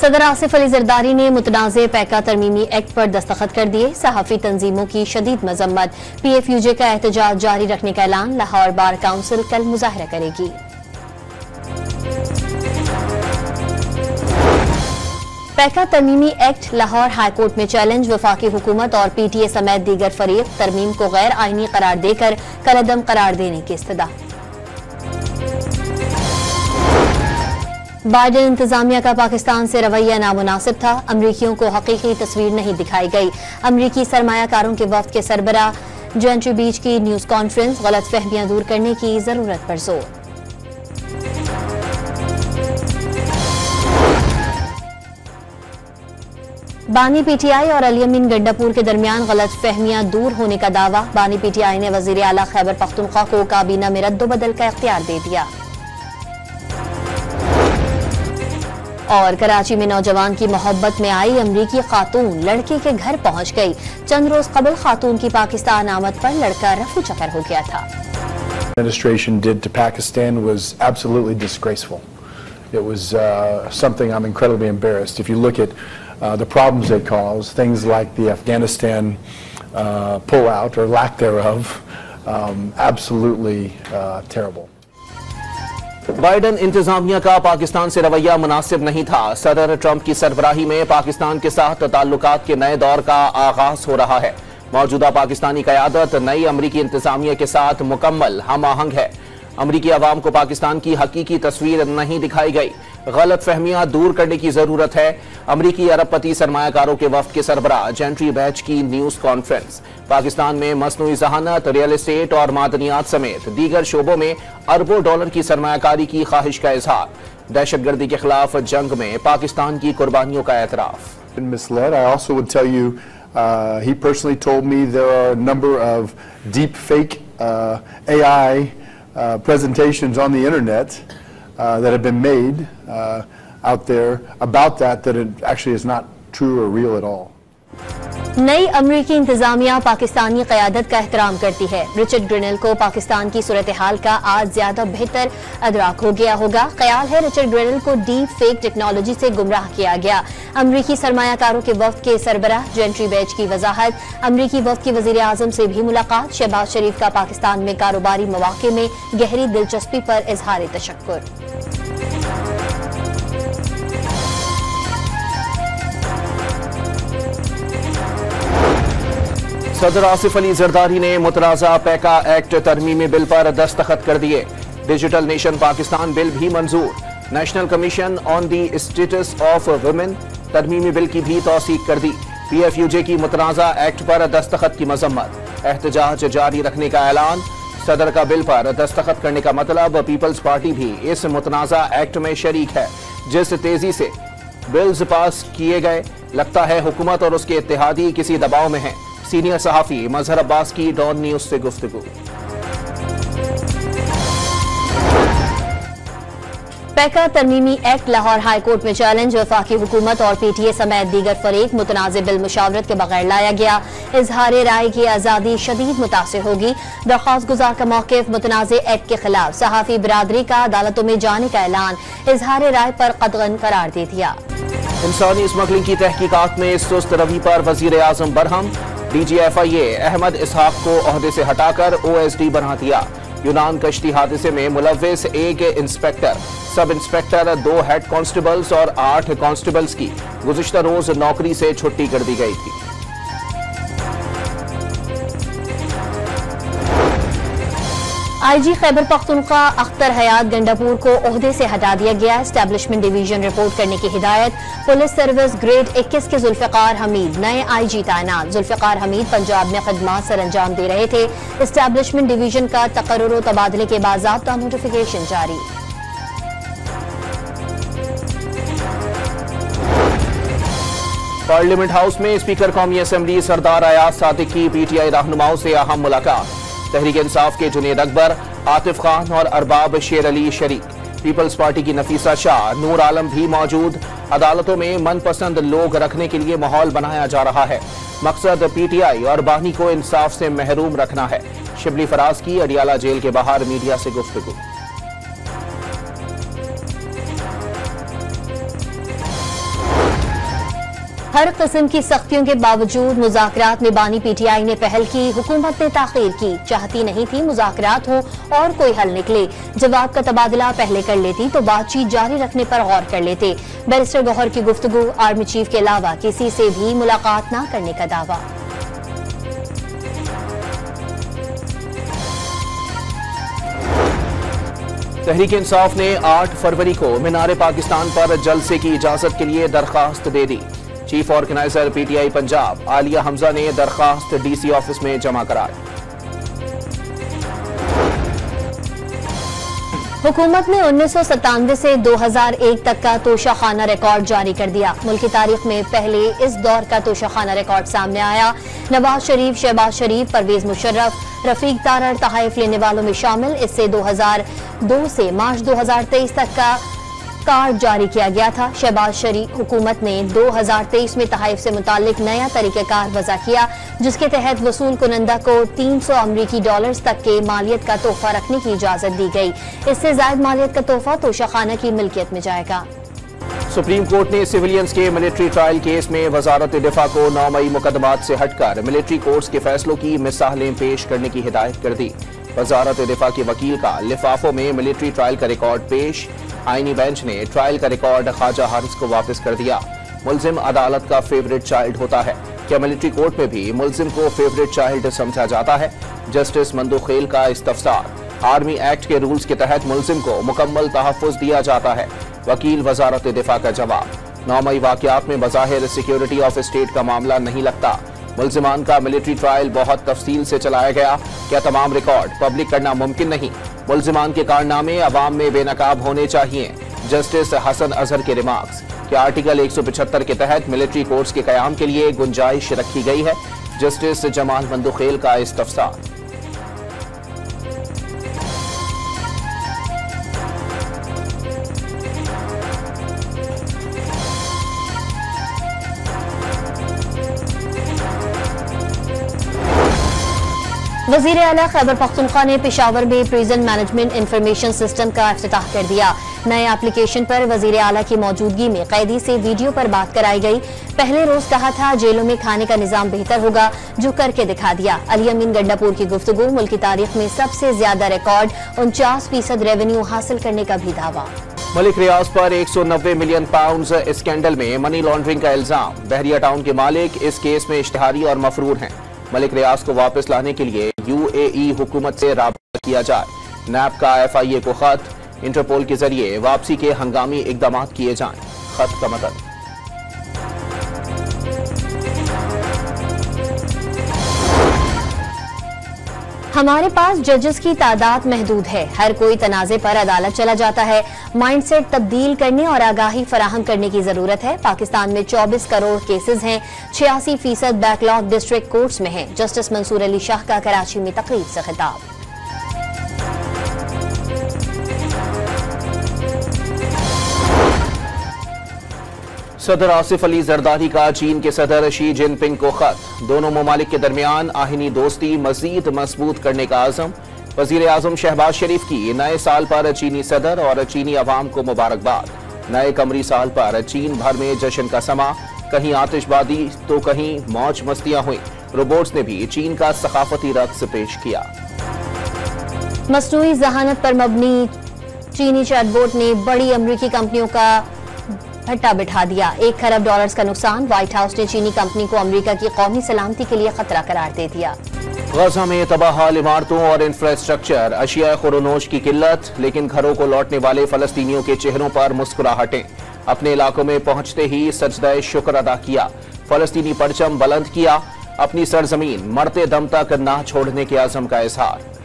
सदर आसिफ अली जरदारी ने मुतनाज़े पैका तरमीमी एक्ट पर दस्तखत कर दिए। सहाफ़ी तंजीमों की शदीद मजम्मत। PFUJ का एहतजाज जारी रखने का ऐलान। लाहौर बार काउंसिल कल मुजाहरा करेगी। पैका तरमीमी एक्ट लाहौर हाईकोर्ट में चैलेंज। वफाकी हुकूमत और PTA समेत दीगर फरीक तरमीम को गैर आईनी करार देकर कलअदम करार देने की इस्तदा। बाइडेन इंतजामिया का पाकिस्तान से रवैया नामुनासिब था। अमरीकियों को हकीकी तस्वीर नहीं दिखाई गई। अमरीकी सरमायाकारों के वफ्द के सरबराह जेंट्री बीच की न्यूज कॉन्फ्रेंस। गलत फहमियां दूर करने की जरूरत पर जोर। बानी PTI और अली अमीन गंडापुर के दरमियान गलत फहमियां दूर होने का दावा। बानी PTI ने वजीर आला खैबर पख्तूनख्वा को काबीना में रद्दोबदल का इख्तियार दे दिया। और कराची में नौजवान की मोहब्बत में आई अमरीकी खातून लड़के के घर पहुंच गई। चंद रोज कबल खातून की पाकिस्तान आमद पर लड़का रफू चक्कर हो गया था। Administration did to Pakistan was absolutely disgraceful. It was something I'm incredibly embarrassed. If you look at the problems they caused, things like the Afghanistan pullout or lack thereof, absolutely terrible. Biden इंतजामिया का पाकिस्तान से रवैया मुनासिब नहीं था। सदर Trump की सरबराही में पाकिस्तान के साथ ताल्लुकात के नए दौर का आगाज हो रहा है। मौजूदा पाकिस्तानी क़यादत नई अमरीकी इंतजामिया के साथ मुकम्मल हम आहंग है। अमरीकी अवाम को पाकिस्तान की हकीकी तस्वीर नहीं दिखाई गई। गलत फहमियां दूर करने की जरूरत है। अमरीकी अरबपति सरमायाकारों के वफ्द के सरबराह जेंट्री बैच की न्यूज कॉन्फ्रेंस। पाकिस्तान में मसनूई जहानत, रियल एस्टेट और मादनियात समेत दीगर शोबों में अरबों डॉलर की सरमायाकारी की ख्वाहिश का इजहार। दहशतगर्दी के खिलाफ जंग में पाकिस्तान की कुर्बानियों का एतराफ। Misled. I also would tell you, he personally told me there are a number of deep fake AI presentations on the internet that have been made out there about that it actually is not true or real at all. नई अमरीकी इंतजामिया पाकिस्तानी क़यादत का एहतराम करती है। Richard Grenell को पाकिस्तान की सूरत हाल का आज ज्यादा बेहतर अदराक हो गया होगा। ख्याल है रिचर्ड ग्रेनेल को डीप फेक टेक्नोलॉजी से गुमराह किया गया। अमरीकी सरमायाकारों के वफ्द के सरबराह जेंट्री बैच की वजाहत। अमरीकी वफ्द की वजीर आजम से भी मुलाकात। शहबाज शरीफ का पाकिस्तान में कारोबारी मौके में गहरी दिलचस्पी पर इजहार तशक्कुर। सदर आसिफ अली जरदारी ने मुतनाज़ा पैका एक्ट तरमीमी बिल पर दस्तखत कर दिए। डिजिटल नेशन पाकिस्तान बिल भी मंजूर। National commission on the status of women तरमीमी बिल की भी तौसीक कर दी। PFUJ की मुतनाज़ा एक्ट पर दस्तखत की मजम्मत। एहतजाज जारी रखने का ऐलान। सदर का बिल पर दस्तखत करने का मतलब पीपल्स पार्टी भी इस मुतनाज़ा एक्ट में शरीक है। जिस तेजी से बिल्स पास किए गए, लगता है हुकूमत और उसके इत्तेहादी किसी दबाव में है। सीनियर सहाफी मजहर अब्बास की डॉन न्यूज से गुफ्तगू। पैका तरमीमी एक्ट लाहौर हाईकोर्ट में चैलेंज। वफाकी हुकूमत और PTA समेत दीगर फरीक मुतनाज़े बिल मुशावरत के बगैर लाया गया। इजहार राय की आज़ादी शदीद मुतासिर होगी। दरख्वास्त गुजार का मौक़िफ़ मुतनाज़े एक्ट के खिलाफ। सहाफ़ी बिरादरी का अदालतों में जाने का ऐलान। इजहार राय पर कतगन करार दे दिया। इंसानी स्मगलिंग की तहकीकात में सुस्त रवि पर वज़ीर आज़म बरहम। DG FIA अहमद इसहाक को ओहदे से हटाकर OSD बना दिया। यूनान कश्ती हादसे में मुलव्विस 1 inspector, sub inspector, 2 head constables और 8 कांस्टेबल्स की गुज़िश्ता रोज नौकरी से छुट्टी कर दी गई थी। IG खैबर पख्तूनख्वा अख्तर हयात गंडापुर को ओहदे से हटा दिया गया। एस्टैब्लिशमेंट डिवीजन रिपोर्ट करने की हिदायत। पुलिस सर्विस ग्रेड 21 के जुल्फ़िकार हमीद नए IG तैनात। जुल्फ़िकार हमीद पंजाब में खदमात सर अंजाम दे रहे थे। एस्टैब्लिशमेंट डिवीजन का तकर्रुर व तबादले के बाज़ाब्ता नोटिफिकेशन जारी। पार्लियामेंट हाउस में स्पीकर कौमी असम्बली सरदार अयाज सादिक की PTI रहनुमाओं से अहम मुलाकात। तहरीक इंसाफ के जुनेद अकबर, आतिफ खान और अरबाब शेर अली शरीक। पीपल्स पार्टी की नफीसा शाह, नूर आलम भी मौजूद। अदालतों में मनपसंद लोग रखने के लिए माहौल बनाया जा रहा है। मकसद PTI और बानी को इंसाफ से महरूम रखना है। शिबली फराज की अडियाला जेल के बाहर मीडिया से गुफ्तगू। हर किस्म की सख्तियों के बावजूद मुज़ाकरात में बानी पीटीआई ने पहल की, हुकूमत ने ताखीर की, चाहती नहीं थी मुज़ाकरात हो और कोई हल निकले। जवाब का तबादला पहले कर लेती तो बातचीत जारी रखने पर गौर कर लेते। बैरिस्टर गौहर की गुफ्तगू, आर्मी चीफ के अलावा किसी से भी मुलाकात न करने का दावा। तहरीक इंसाफ ने 8 फरवरी को मीनार पाकिस्तान पर जलसे की इजाजत के लिए दरखास्त दे दी। Chief organiser PTI Punjab Aliya Hamza ने दरखास्त डीसी ऑफिस में जमा कराई। हुकूमत ने 1997 से 2001 तक का तोशाखाना रिकॉर्ड जारी कर दिया। मुल्क की तारीख में पहले इस दौर का तोशाखाना रिकॉर्ड सामने आया। नवाज शरीफ, शहबाज शरीफ, परवेज मुशर्रफ, रफीक तारड़ तहाइफ लेने वालों में शामिल। इससे 2002 से मार्च 2023 तक का कार्ड जारी किया गया था। शहबाज शरीफ हुकूमत ने 2023 में तहाइफ से मुतालिक नया तरीक़ाकार वज़ा किया, जिसके तहत वसूल कुनंदा को 300 अमरीकी डॉलर्स तक के मालियत का तोहफा रखने की इजाजत दी गई। इससे ज़ायद मालियत का तोहफा तोशाखाना की मिल्कियत में जाएगा। सुप्रीम कोर्ट ने सिविलियंस के मिलिट्री ट्रायल केस में वजारत दिफा को 9 मई मुकदमात से हटकर मिलिट्री कोर्ट्स के फैसलों की मिसालें पेश करने की हिदायत कर दी। वजारत दिफा के वकील का लिफाफों में मिलिट्री ट्रायल का रिकॉर्ड पेश। आईनी बेंच ने ट्रायल का रिकॉर्ड ख्वाजा हारिस को वापस कर दिया। मुल्जिम अदालत का फेवरेट चाइल्ड होता है, क्या मिलिट्री कोर्ट में भी मुल्जिम को फेवरेट चाइल्ड समझा जाता है? जस्टिस मंदुखेल का इस्तफसार। आर्मी एक्ट के रूल्स के तहत मुल्जिम को मुकम्मल तहफ़्फ़ुज़ दिया जाता है। वकील वजारत दिफा का जवाब, 9 मई वाक़यात में बज़ाहिर सिक्योरिटी ऑफ स्टेट का मामला नहीं लगता। मुल्जिमान का मिलिट्री ट्रायल बहुत तफसील से चलाया गया। क्या तमाम रिकॉर्ड पब्लिक करना मुमकिन नहीं? मुल्जिमान के कारनामे अवाम में बेनकाब होने चाहिए। जस्टिस हसन अजहर के रिमार्क्स, क्या आर्टिकल 175 के तहत मिलिट्री कोर्ट्स के कयाम के लिए गुंजाइश रखी गई है? जस्टिस जमाल मंदुखेल का इस्तफसार। वज़ीर आला खैबर पख्तूनख्वा ने पेशावर में प्रिजन मैनेजमेंट इंफॉर्मेशन सिस्टम का इफ्तिताह कर दिया। नए एप्लीकेशन पर वज़ीर आला की मौजूदगी में कैदी से वीडियो पर बात कराई गई। पहले रोज कहा था जेलों में खाने का निजाम बेहतर होगा, जो करके दिखा दिया। अली अमीन गंडापुर की गुफ्तगू, मुल्क की तारीख में सबसे ज्यादा रिकॉर्ड 49% रेवेन्यू हासिल करने का भी दावा। मलिक रियाज पर 190 मिलियन पाउंड स्कैंडल में मनी लॉन्ड्रिंग का इल्जाम। बहरिया टाउन के मालिक इस केस में इश्तिहारी और मफरूर हैं। मलिक रियाज को वापस लाने के लिए यूएई हुकूमत से राब्ता किया जाए। नैब का एफआईए को खत, इंटरपोल के जरिए वापसी के हंगामी इकदाम किए जाएं। खत का मतलब, हमारे पास जजेस की तादाद महदूद है, हर कोई तनाज़े पर अदालत चला जाता है। माइंडसेट तब्दील करने और आगाही फराहम करने की जरूरत है। पाकिस्तान में 24 करोड़ केसेस हैं, 86% बैकलॉग डिस्ट्रिक्ट कोर्ट्स में हैं। जस्टिस मंसूर अली शाह का कराची में तकरीब से खिताब। सदर आसिफ अली जरदारी का चीन के सदर शी जिनपिंग को खत। दोनों ममालिक के दरमियान आहिनी दोस्ती मजीद मजबूत करने का आज़म। वज़ीर आज़म शहबाज शरीफ की नए साल पर चीनी सदर और चीनी अवाम को मुबारकबाद। नए कमरी साल पर चीन भर में जश्न का समा, कहीं आतिशबाजी तो कहीं मौज मस्तियां हुई। रोबोट्स ने भी चीन का सकाफती रक्स पेश किया। मसनूई जहानत पर मबनी चीनी चैटबोट ने बड़ी अमरीकी कंपनियों का भट्टा बिठा दिया। 1 खरब डॉलर्स का नुकसान। व्हाइट हाउस ने चीनी कंपनी को अमेरिका की कौमी सलामती के लिए खतरा करार दे दिया। गजा में तबाहाल इमारतों और इंफ्रास्ट्रक्चर, अशिया खुरोनोश की किल्लत, लेकिन घरों को लौटने वाले फलस्तीनियों के चेहरों पर मुस्कुराहटें। अपने इलाकों में पहुंचते ही सजदा शुक्र अदा किया, फलस्तीनी परचम बुलंद किया, अपनी सरजमीन मरते दम तक ना छोड़ने के आज़म का इजहार।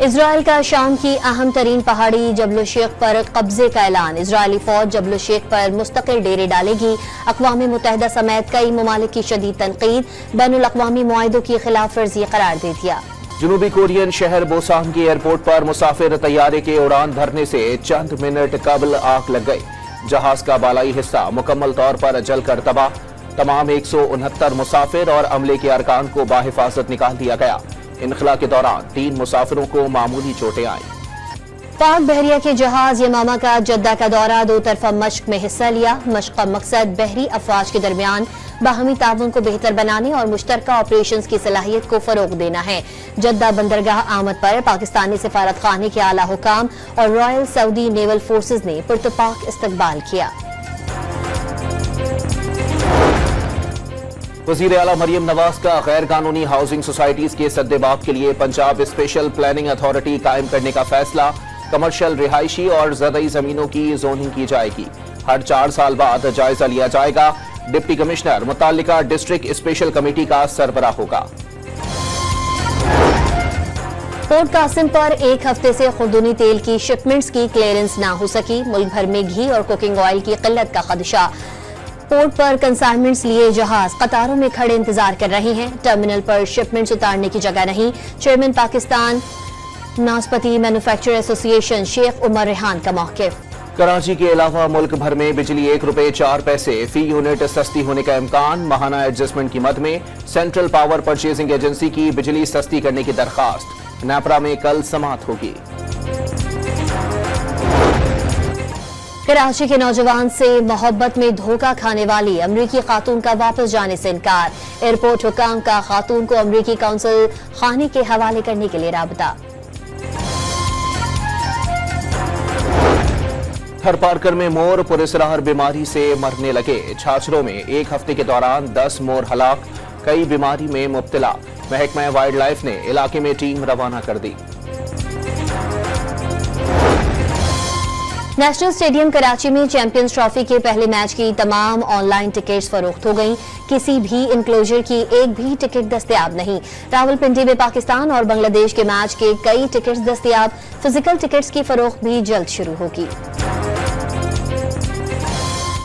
इजराइल का शाम की अहम तरीन पहाड़ी जबल शेख पर कब्जे का ऐलान। इजरायली फौज जबल शेख पर मुस्तकिल डेरे डालेगी। अक़वाम मुत्तहिदा समेत कई ममालिक की शदीद तनकीद, बैनुल अक़वामी मुआहिदों की खिलाफ वर्जी करार दे दिया। जनूबी कोरियन शहर बोसान के एयरपोर्ट पर मुसाफिर तैयारे के उड़ान भरने से चंद मिनट कबल आग लग गई। जहाज का बालाई हिस्सा मुकम्मल तौर पर जलकर तबाह। तमाम 169 मुसाफिर और अमले के अरकान को बाहिफाजत निकाल दिया गया। इनखला के दौरान 3 मुसाफिरों को मामूली चोटें आईं। पाक बहरिया के जहाज यमामा का जद्दा का दौरा, दो तरफा मश्क में हिस्सा लिया। मश्क का मकसद बहरी अफवाज के दरमियान बाहमी ताउन को बेहतर बनाने और मुश्तरका ऑपरेशंस की सलाहियत को फरोग देना है। जद्दा बंदरगाह आमद पर पाकिस्तानी सिफारत खाने के आला हुकाम और रॉयल सऊदी नेवल फोर्सेज ने पुरतपाक इस्तकबाल किया। वज़ीर आला मरियम नवाज का गैर कानूनी हाउसिंग सोसाइटीज के सद्देबाब के लिए पंजाब स्पेशल प्लानिंग अथॉरिटी कायम करने का फैसला। कमर्शियल, रिहायशी और ज़रई जमीनों की जोनिंग की जाएगी। हर 4 साल बाद जायजा लिया जाएगा। डिप्टी कमिश्नर मुताल्लिका डिस्ट्रिक्ट स्पेशल कमेटी का सरबराह होगा। पोर्ट कासिम पर एक हफ्ते से खुर्दुनी तेल की शिपमेंट्स की क्लियरेंस ना हो सकी। मुल्क भर में घी और कुकिंग ऑयल की किल्लत का खदशा। पोर्ट पर कंसाइनमेंट्स लिए जहाज कतारों में खड़े इंतजार कर रहे हैं। टर्मिनल पर शिपमेंट्स उतारने की जगह नहीं। चेयरमैन पाकिस्तान नाशपती मैन्युफैक्चरर एसोसिएशन शेख उमर रेहान का मौकिफ। कराची के अलावा मुल्क भर में बिजली 1 रुपए 4 पैसे फी यूनिट सस्ती होने का इम्कान। माहाना एडजस्टमेंट की मद में सेंट्रल पावर परचेजिंग एजेंसी की बिजली सस्ती करने की दरखास्त। नेपरा में कल समाअत होगी। कराची के नौजवान से मोहब्बत में धोखा खाने वाली अमरीकी खातून का वापस जाने से इनकार। एयरपोर्ट हुकाम का खातून को अमरीकी काउंसिल खाने के हवाले करने के लिए राबता। थर पार्कर में मोर पुरस्रार बीमारी से मरने लगे। छाछरों में एक हफ्ते के दौरान 10 मोर हलाक, कई बीमारी में मुब्तला। महकमा वाइल्ड लाइफ ने इलाके में टीम रवाना कर दी। नेशनल स्टेडियम कराची में चैंपियंस ट्रॉफी के पहले मैच की तमाम ऑनलाइन टिकट्स फरोख्त हो गईं। किसी भी इंक्लोजर की एक भी टिकट दस्तयाब नहीं। रावलपिंडी में पाकिस्तान और बांग्लादेश के मैच के कई टिकट्स दस्तयाब। फिजिकल टिकट्स की फरोख्त भी जल्द शुरू होगी।